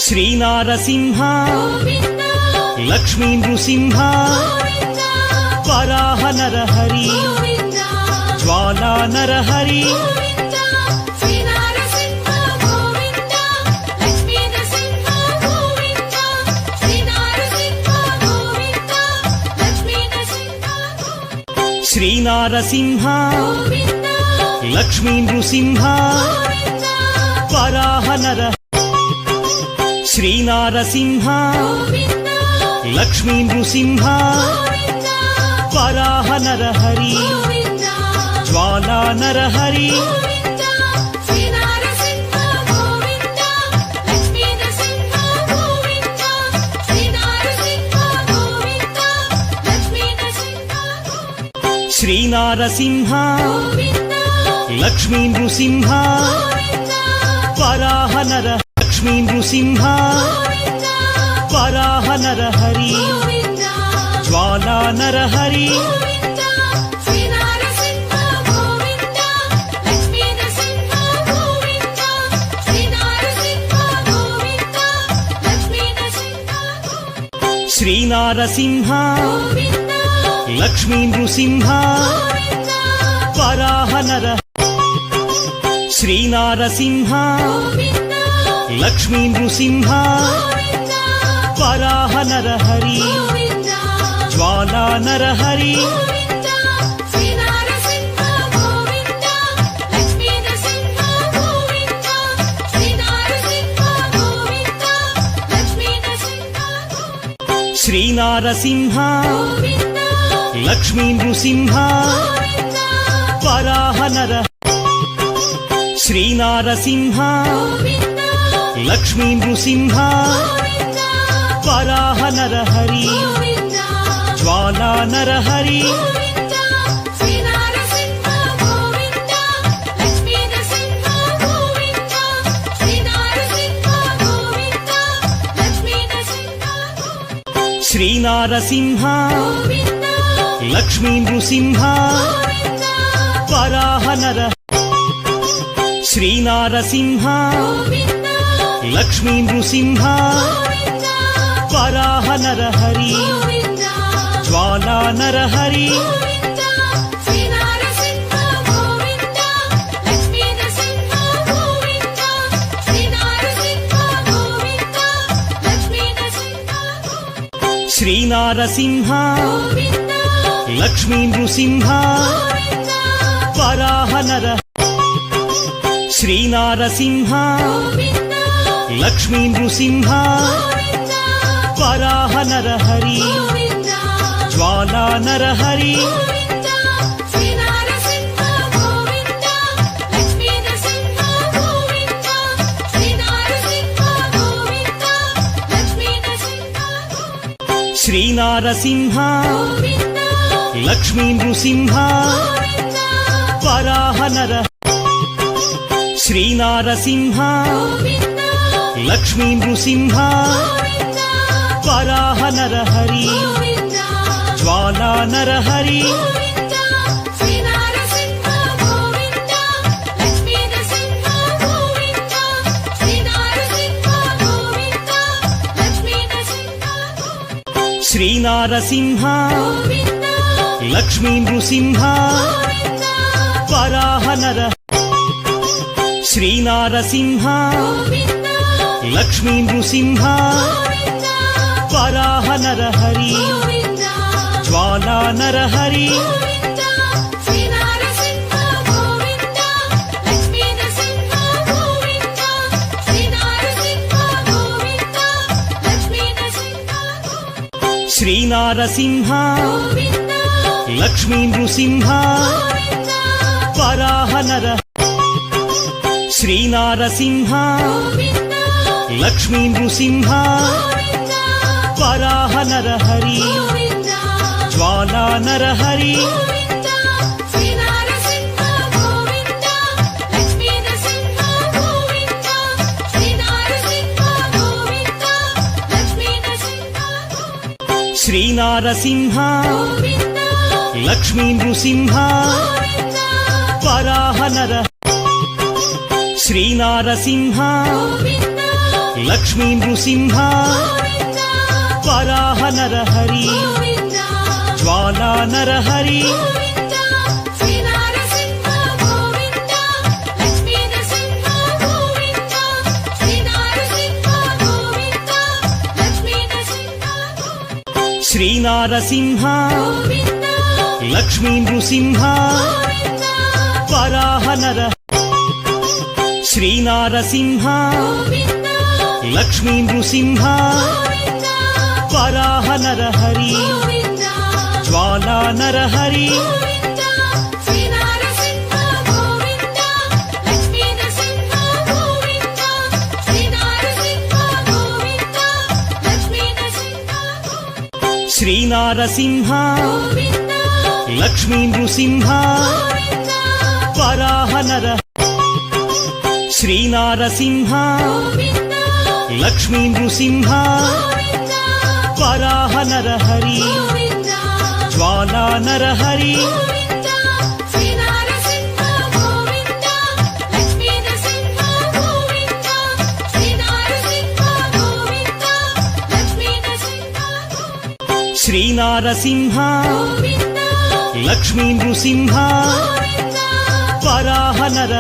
శ్రీనారసింహ లక్ష్మీ నృసింహ వరాహ నరహరి జ్వాలా నరహరి శ్రీనారసింహ లక్ష్మీ నృసింహ వరాహ నరహరి శ్రీనారసింహ లక్ష్మీ నృసింహ వరాహ నరహరి జ్వాలా నరహరి శ్రీనారసింహ లక్ష్మీ నృసింహ వరాహ నరహరి లక్ష్మీ నృసింహ వరాహ నరహరి జ్వాలా నరహరి శ్రీనారసింహ లక్ష్మీ నృసింహ వరాహ నరహరి శ్రీనారసింహ లక్ష్మీ నృసింహ వరాహ నరహరి జ్వాలా నరహరి శ్రీనారసింహ లక్ష్మీ నృసింహ వరాహ నరహరి శ్రీనారసింహ లక్ష్మీ నృసింహ వరాహ నరహరి జ్వాలా నరహరి శ్రీనారసింహ లక్ష్మీ నృసింహ వరాహ నరహరి శ్రీనారసింహ లక్ష్మీ నృసింహ వరాహ నరహరి జ్వాలా నరహరి శ్రీనారసింహ లక్ష్మీ నృసింహ వరాహ నరహరి శ్రీనారసింహ లక్ష్మీ నృసింహ వరాహ నరహరి జ్వాలా నరహరి శ్రీనారసింహ లక్ష్మీ నృసింహ వరాహ నరహరి శ్రీనారసింహ లక్ష్మీ నృసింహ వరాహ నరహరి జ్వాలా నరహరి శ్రీనారసింహ లక్ష్మీ నృసింహ వరాహ నరహరి శ్రీనారసింహ లక్ష్మీ నృసింహ వరాహ నరహరి జ్వాలా నరహరి శ్రీనారసింహ లక్ష్మీ నృసింహ వరాహ నరహరి శ్రీనారసింహ లక్ష్మీ నృసింహ వరాహ నరహరి జ్వాలా నరహరి శ్రీనారసింహ లక్ష్మీ నృసింహ వరాహ నరహరి శ్రీనారసింహ లక్ష్మీ నృసింహ గోవింద వరాహ నరహరి గోవింద జ్వాలా నరహరి గోవింద శ్రీ నరసింహ గోవింద లక్ష్మీ నరసింహ గోవింద శ్రీ నరసింహ గోవింద లక్ష్మీ నరసింహ శ్రీ నారసింహ గోవింద లక్ష్మీ నృసింహ గోవింద వరాహ నర శ్రీ నారసింహ గోవింద లక్ష్మీ నృసింహ గోవింద వరాహ నరహరి గోవింద జ్వాలా నరహరి గోవింద శ్రీ నరసింహ గోవింద లక్ష్మీ నరసింహ గోవింద శ్రీ నరసింహ గోవింద లక్ష్మీ నరసింహ శ్రీ నారసింహ గోవింద లక్ష్మీ నృసింహ గోవింద వరాహ నర శ్రీ నారసింహ గోవింద లక్ష్మీ నృసింహ గోవింద వరాహ నరహరి గోవింద జ్వాలా నరహరి గోవింద శ్రీ నరసింహ గోవింద లక్ష్మీ నరసింహ గోవింద శ్రీ నరసింహ గోవింద లక్ష్మీ నరసింహ శ్రీ నారసింహ గోవింద లక్ష్మీ నృసింహ గోవింద వరాహ నర